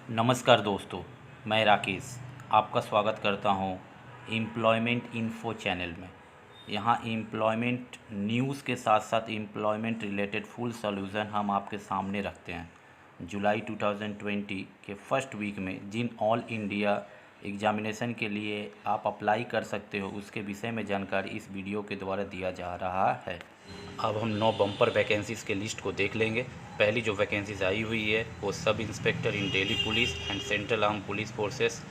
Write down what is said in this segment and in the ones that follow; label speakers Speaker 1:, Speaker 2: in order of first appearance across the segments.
Speaker 1: नमस्कार दोस्तों, मैं राकेश आपका स्वागत करता हूं एम्प्लॉयमेंट इन्फो चैनल में। यहां एम्प्लॉयमेंट न्यूज़ के साथ साथ एम्प्लॉयमेंट रिलेटेड फुल सॉल्यूशन हम आपके सामने रखते हैं। जुलाई 2020 के फर्स्ट वीक में जिन ऑल इंडिया एग्जामिनेशन के लिए आप अप्लाई कर सकते हो उसके विषय में जानकारी इस वीडियो के द्वारा दिया जा रहा है। अब हम 9 बम्पर वैकेंसीज़ के लिस्ट को देख लेंगे। पहली जो वैकेंसीज आई हुई है वो sub inspector in Delhi police and central arm police forces.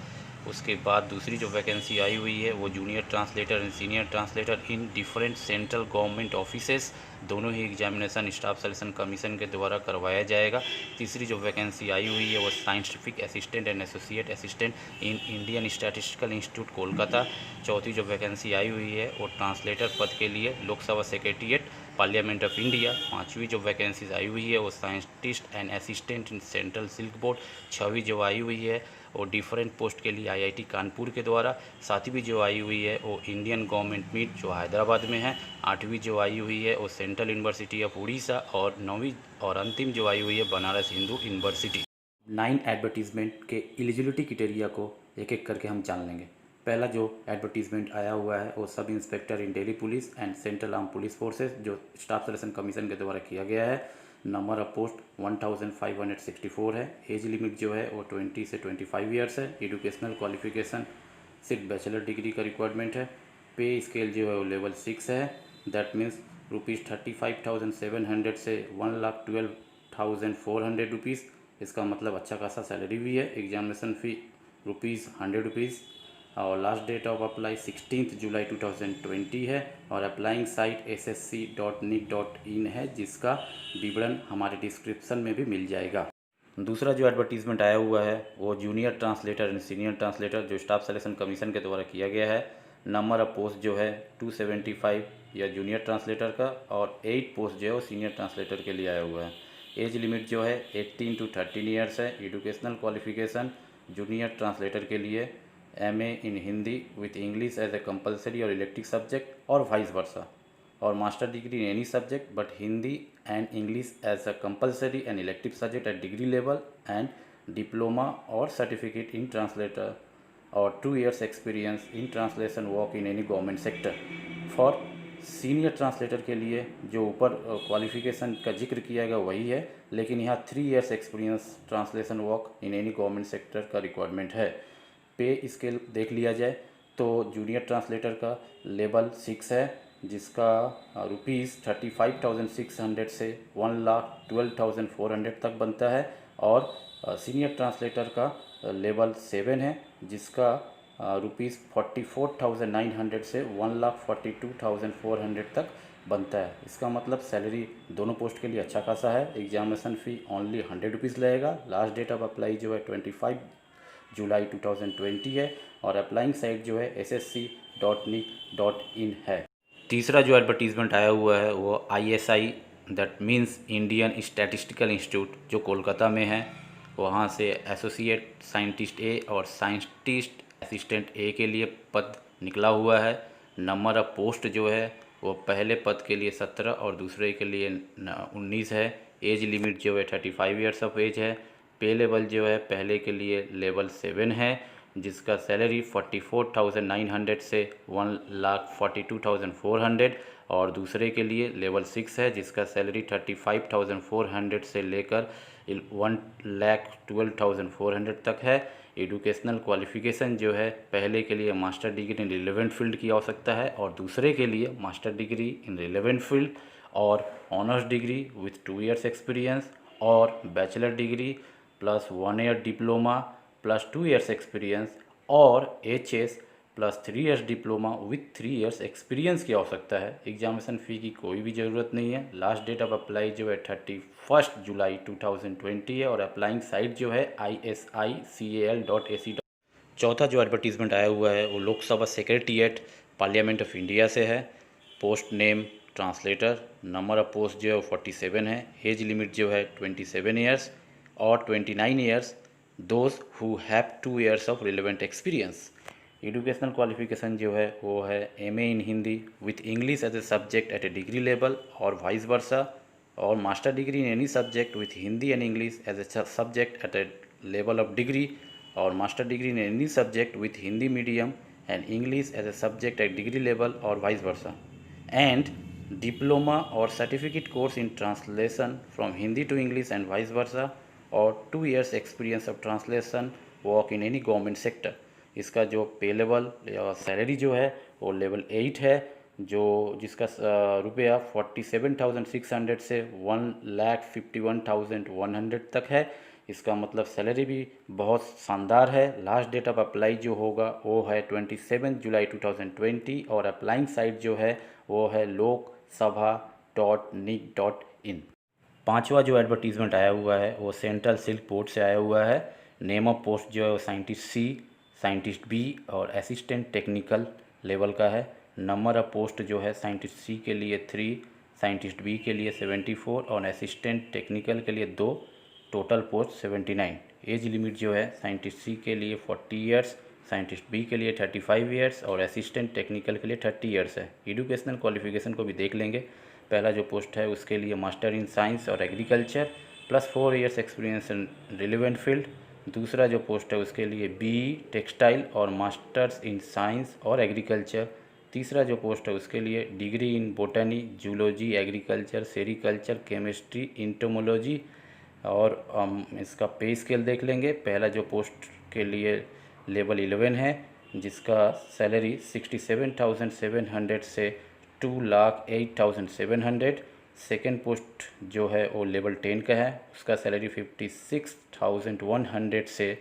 Speaker 1: उसके बाद दूसरी जो वैकेंसी आई हुई है वो junior translator and senior translator in different central government offices. दोनों ही एग्जामिनेशन स्टाफ सिलेक्शन कमीशन के द्वारा करवाया जाएगा। तीसरी जो वैकेंसी आई हुई है वो scientific assistant and associate assistant in Indian statistical institute Kolkata. चौथी जो वैकेंसी आई हुई है वो ट्रांसलेटर पद के लिए Lok Sabha secretariat parliament of India. पांचवी जो वैकेंसीज आई हुई है वो scientist and assistant in central silk board. छठी जो आई हुई है वो डिफरेंट पोस्ट के लिए आईआईटी कानपुर के द्वारा। सातवीं जो आई हुई है वो इंडियन गवर्नमेंट मीट जो हैदराबाद में है। आठवीं जो आई हुई है वो सेंट्रल यूनिवर्सिटी ऑफ उड़ीसा। और नौवीं और अंतिम जो आई हुई है बनारस हिंदू यूनिवर्सिटी। 9 एडवर्टीज़मेंट के एलिजिबिलिटी क्राइटेरिया को एक एक करके हम जान लेंगे। पहला जो एडवर्टीज़मेंट आया हुआ है वो sub inspector in Delhi police and central arm police forces जो स्टाफ सिलेक्शन कमीशन के द्वारा किया गया है। नंबर ऑफ पोस्ट 1564 है। एज लिमिट जो है वो 20 से 25 ईयर्स है। एजुकेशनल क्वालिफिकेशन सिर्फ बैचलर डिग्री का रिक्वायरमेंट है। पे स्केल जो है वो लेवल 6 है। दैट मीन्स ₹35,700 से 1,12,400 रुपीज़। इसका मतलब अच्छा खासा सैलरी भी है। एग्जामिनेशन फ़ी ₹100 और लास्ट डेट ऑफ अप्लाई 16 जुलाई 2020 है। और अप्लाइंग साइट ssc.nic.in है जिसका विवरण हमारे डिस्क्रिप्शन में भी मिल जाएगा। दूसरा जो एडवर्टीज़मेंट आया हुआ है वो junior translator and senior translator जो स्टाफ सिलेक्शन कमीशन के द्वारा किया गया है। नंबर ऑफ पोस्ट जो है 275 या जूनियर ट्रांसलेटर का और 8 पोस्ट जो है वो सीनियर ट्रांसलेटर के लिए आया हुआ है। एज लिमिट जो है 18 to 13 ईयर्स है। एजुकेशनल क्वालिफिकेशन जूनियर ट्रांसलेटर के लिए MA in Hindi with English as a compulsory और इलेक्टिव सब्जेक्ट और वाइस वर्सा, और master degree in any subject but Hindi and English as a compulsory and elective subject at degree level and diploma और certificate in translator और 2 years experience in translation work in any government sector. For senior translator के लिए जो ऊपर qualification का जिक्र किया गया वही है, लेकिन यहाँ 3 years experience translation work in any government sector का रिक्वायरमेंट है। पे स्केल देख लिया जाए तो जूनियर ट्रांसलेटर का लेवल 6 है जिसका ₹35,600 से 1,12,400 तक बनता है। और सीनियर ट्रांसलेटर का लेवल 7 है जिसका ₹44,900 से 1,42,400 तक बनता है। इसका मतलब सैलरी दोनों पोस्ट के लिए अच्छा खासा है। एग्जामिनेशन फ़ी ओनली ₹100 लगेगा। लास्ट डेट ऑफ अप्लाई जो है 25 जुलाई 2020 है। और अप्लाइंग साइट जो है ssc.nic.in है। तीसरा जो एडवर्टीज़मेंट आया हुआ है वो ISI that means Indian statistical institute जो कोलकाता में है, वहाँ से एसोसिएट साइंटिस्ट ए और साइंटिस्ट असिस्टेंट ए के लिए पद निकला हुआ है। नंबर ऑफ पोस्ट जो है वो पहले पद के लिए 17 और दूसरे के लिए 19 है। एज लिमिट जो है 35 ईयर्स ऑफ एज है। पे लेवल जो है पहले के लिए लेवल 7 है जिसका सैलरी 44,900 से 1,42,400 और दूसरे के लिए लेवल 6 है जिसका सैलरी 35,400 से लेकर 1,12,400 तक है। एजुकेशनल क्वालिफिकेशन जो है पहले के लिए master degree in relevant field की आवश्यकता है और दूसरे के लिए master degree in relevant field और honours degree with 2 years experience और bachelor degree plus 1 year diploma plus 2 years experience और HS plus 3 years diploma with 3 years experience की आवश्यकता है। एग्जामिनेशन फ़ी की कोई भी ज़रूरत नहीं है। लास्ट डेट ऑफ अप्लाई जो है 31 जुलाई 2020 है और अप्लाइंग साइट जो है isical.ac। चौथा जो एडवर्टीज़मेंट आया हुआ है वो Lok Sabha secretariat parliament of India से है। Post name translator. Number of post जो है 47 है। एज लिमिट जो है 27 ईयर्स और 29 years those who have 2 years of relevant experience. Educational qualification जो है वो है MA in Hindi with English as a subject at a degree level और वाइस वर्सा और master degree in any subject with Hindi and English as a subject at a level of degree or master degree in any subject with Hindi medium and English as a subject at degree level or vice versa, and diploma or certificate course in translation from Hindi to English and vice versa, और 2 years experience of translation work in any government sector। इसका जो पे level या salary जो है वो level 8 है, जो जिसका रुपया 47,600 से 1,51,100 तक है। इसका मतलब सैलरी भी बहुत शानदार है। लास्ट डेट ऑफ अप्लाई जो होगा वो है 27 जुलाई 2020 और अप्लाइंग साइट जो है वो है lokSabha.nic.in। पांचवा जो एडवर्टीज़मेंट आया हुआ है वो सेंट्रल सिल्क बोर्ड से आया हुआ है। नेम ऑफ पोस्ट जो है वो साइंटिस्ट सी, साइंटिस्ट बी और असिस्टेंट टेक्निकल लेवल का है। नंबर ऑफ पोस्ट जो है साइंटिस्ट सी के लिए 3, साइंटिस्ट बी के लिए 74 और असिस्टेंट टेक्निकल के लिए 2, टोटल पोस्ट 79। एज लिमिट जो है साइंटिस्ट सी के लिए 40 ईयर्स, साइंटिस्ट बी के लिए 35 ईयर्स और असिस्टेंट टेक्निकल के लिए 30 ईयर्स है। एजुकेशनल क्वालिफिकेशन को भी देख लेंगे। पहला जो पोस्ट है उसके लिए मास्टर इन साइंस और agriculture plus 4 years experience in relevant field. दूसरा जो पोस्ट है उसके लिए बीई टेक्सटाइल और मास्टर्स इन साइंस और एग्रीकल्चर। तीसरा जो पोस्ट है उसके लिए degree in botany, zoology, agriculture, sericulture, chemistry, entomology. और इसका पे स्केल देख लेंगे। पहला जो पोस्ट के लिए लेवल 11 है जिसका सैलरी 67,700 से 2,08,700। सेकेंड पोस्ट जो है वो लेवल 10 का है, उसका सैलरी 56,100 से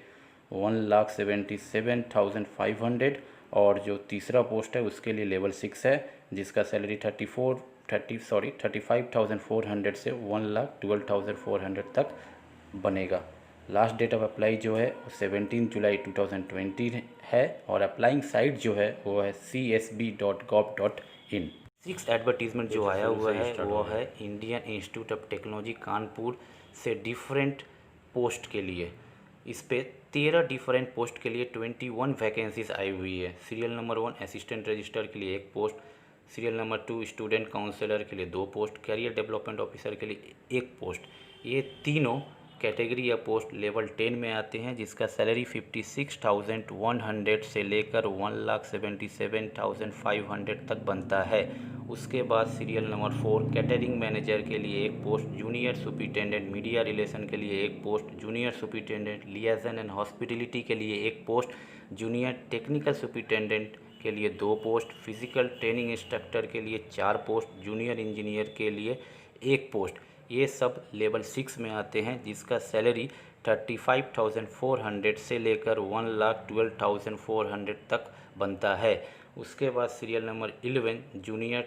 Speaker 1: 1,77,500। और जो तीसरा पोस्ट है उसके लिए लेवल 6 है जिसका सैलरी 35,400 से 1,12,400 तक बनेगा। लास्ट डेट ऑफ अप्लाई जो है 17 जुलाई 2020 है और अप्लाइंग साइट जो है वो है csb.gov.in। 6 एडवर्टीज़मेंट जो आया हुआ है वो है Indian institute of technology Kanpur से डिफरेंट पोस्ट के लिए। इस पे 13 डिफरेंट पोस्ट के लिए 21 वैकेंसीज आई हुई है। सीरियल नंबर 1 असिस्टेंट रजिस्टर के लिए 1 post, serial number 2 student counsellor के लिए 2 पोस्ट, कैरियर डेवलपमेंट ऑफिसर के लिए 1 पोस्ट। ये तीनों कैटेगरी या पोस्ट लेवल 10 में आते हैं जिसका सैलरी 56,100 से लेकर 1,77,500 तक बनता है। उसके बाद सीरियल नंबर 4 कैटरिंग मैनेजर के लिए 1 post, junior superintendent media relation के लिए 1 post, junior superintendent liaison and hospitality के लिए 1 पोस्ट, जूनियर टेक्निकल सुपरिटेंडेंट के लिए 2 पोस्ट, फिजिकल ट्रेनिंग इंस्ट्रक्टर के लिए 4 पोस्ट, जूनियर इंजीनियर के लिए 1 पोस्ट। ये सब लेवल 6 में आते हैं जिसका सैलरी 35,400 से लेकर 1,12,400 तक बनता है। उसके बाद सीरियल नंबर 11 जूनियर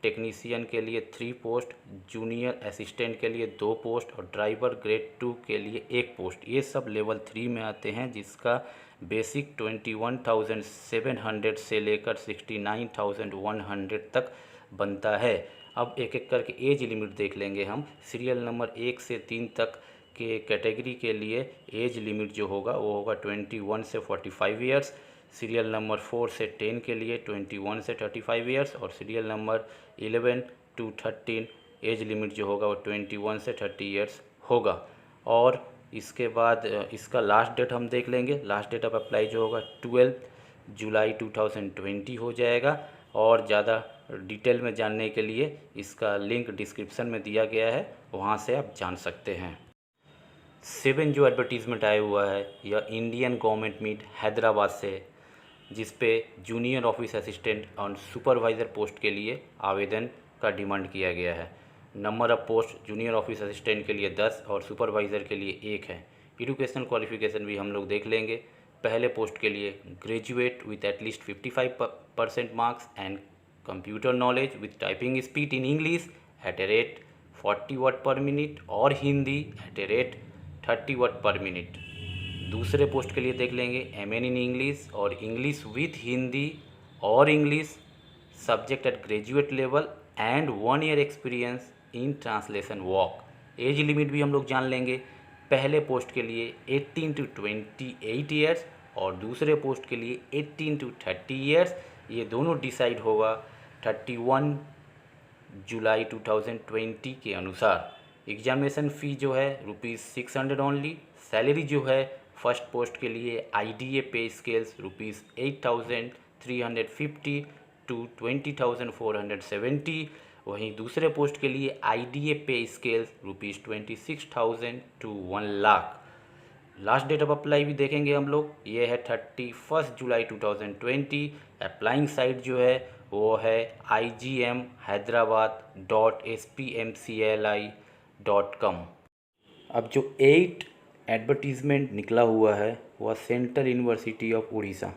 Speaker 1: टेक्नीशियन के लिए 3 पोस्ट, जूनियर असिस्टेंट के लिए 2 पोस्ट और ड्राइवर ग्रेड 2 के लिए 1 पोस्ट। ये सब लेवल 3 में आते हैं जिसका बेसिक 21,700 से लेकर 69,100 तक बनता है। अब एक एक करके एज लिमिट देख लेंगे हम। सीरियल नंबर 1 से 3 तक के कैटेगरी के लिए एज लिमिट जो होगा वो होगा 21 से 45 ईयर्स, सीरियल नंबर 4 से 10 के लिए 21 से 35 ईयर्स और serial number 11 to 13 age limit जो होगा वो 21 से 30 ईयर्स होगा। और इसके बाद इसका लास्ट डेट हम देख लेंगे। लास्ट डेट ऑफ अप्लाई जो होगा 12 जुलाई 2020 हो जाएगा। और ज़्यादा डिटेल में जानने के लिए इसका लिंक डिस्क्रिप्शन में दिया गया है, वहाँ से आप जान सकते हैं। 7 जो एडवर्टीज़मेंट आया हुआ है यह इंडियन गवर्नमेंट मीट हैदराबाद से, जिस पे जूनियर ऑफिस असिस्टेंट और सुपरवाइज़र पोस्ट के लिए आवेदन का डिमांड किया गया है। Number of post junior office assistant के लिए 10 और सुपरवाइज़र के लिए 1 है। एजुकेशनल क्वालिफिकेशन भी हम लोग देख लेंगे। पहले पोस्ट के लिए graduate with at least 55% marks and computer knowledge with typing speed in English at a rate 40 word पर मिनट और Hindi eight a rate 30 word पर मिनट। दूसरे पोस्ट के लिए देख लेंगे MN इन इंग्लिश और इंग्लिश विथ हिंदी और English subject at graduate level and 1 year experience in translation work. Age limit भी हम लोग जान लेंगे। पहले पोस्ट के लिए 18 to 28 ईयर्स और दूसरे पोस्ट के लिए 18 to 30 ईयर्स। ये दोनों डिसाइड होगा 31 जुलाई 2020 के अनुसार। एग्जामिनेशन फ़ी जो है ₹600 ओनली। सैलरी जो है फर्स्ट पोस्ट के लिए IDA पे स्केल्स ₹8,350 टू 20,470। वहीं दूसरे पोस्ट के लिए IDA पे scales ₹26,000 to 1 lakh. Last date of apply भी देखेंगे हम लोग, ये है 31 जुलाई 2020। अप्लाइंग साइट जो है वो है igmhyderabad.spmcli.com। अब जो 8 एडवर्टीज़मेंट निकला हुआ है वह सेंट्रल यूनिवर्सिटी ऑफ उड़ीसा।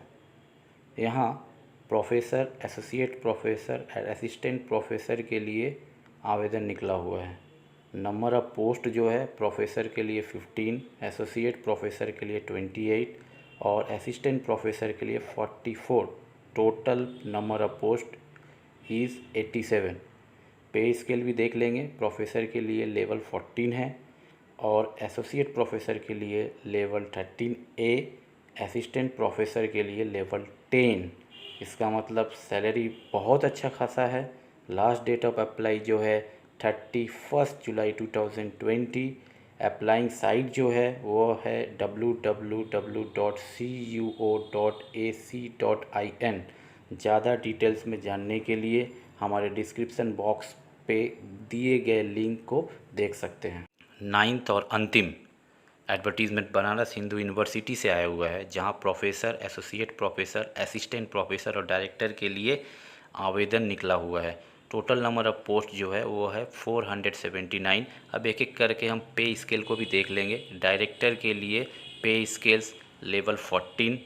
Speaker 1: यहाँ प्रोफेसर, एसोसिएट प्रोफेसर और असिस्टेंट प्रोफेसर के लिए आवेदन निकला हुआ है। नंबर ऑफ़ पोस्ट जो है प्रोफेसर के लिए 15, एसोसिएट प्रोफेसर के लिए 28 और असिस्टेंट प्रोफेसर के लिए 44। Total number of post is 87। पे स्केल भी देख लेंगे, प्रोफेसर के लिए लेवल 14 है और एसोसिएट प्रोफेसर के लिए लेवल 13A, असिस्टेंट प्रोफेसर के लिए लेवल 10। इसका मतलब सैलरी बहुत अच्छा खासा है। लास्ट डेट ऑफ अप्लाई जो है 31 जुलाई 2020। अप्लाइंग साइट जो है वो है www.cuo.ac.in। ज़्यादा डिटेल्स में जानने के लिए हमारे डिस्क्रिप्शन बॉक्स पे दिए गए लिंक को देख सकते हैं। 9th और अंतिम एडवर्टीज़मेंट बनारस हिंदू यूनिवर्सिटी से आया हुआ है, जहां professor, associate professor, assistant professor और डायरेक्टर के लिए आवेदन निकला हुआ है। टोटल नंबर ऑफ़ पोस्ट जो है वो है 479। अब एक एक करके हम पे स्केल को भी देख लेंगे। डायरेक्टर के लिए पे स्केल्स लेवल 14,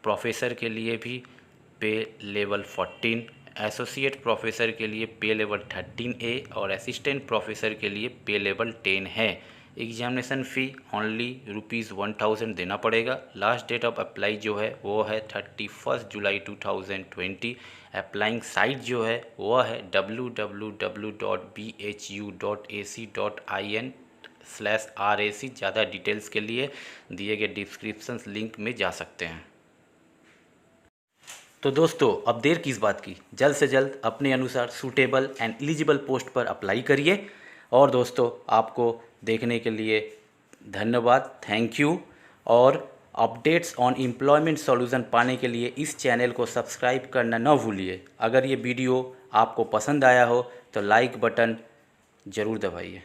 Speaker 1: प्रोफेसर के लिए भी पे लेवल 14, एसोसिएट प्रोफेसर के लिए पे लेवल 13A और असिस्टेंट प्रोफेसर के लिए पे लेवल 10 है। एग्जामिनेशन फ़ी ओनली ₹1000 देना पड़ेगा। लास्ट डेट ऑफ अप्लाई जो है वो है 31 जुलाई 2020। अप्लाइंग साइट जो है वो है www.bhu.ac.in/RAC। ज़्यादा डिटेल्स के लिए दिए गए डिस्क्रिप्शन लिंक में जा सकते हैं। तो दोस्तों, अब देर किस बात की, जल्द से जल्द अपने अनुसार सूटेबल एंड एलिजिबल पोस्ट पर अप्लाई करिए। और दोस्तों, आपको देखने के लिए धन्यवाद, थैंक यू। और अपडेट्स ऑन एम्प्लॉयमेंट सॉल्यूशन पाने के लिए इस चैनल को सब्सक्राइब करना न भूलिए। अगर ये वीडियो आपको पसंद आया हो तो लाइक बटन ज़रूर दबाइए।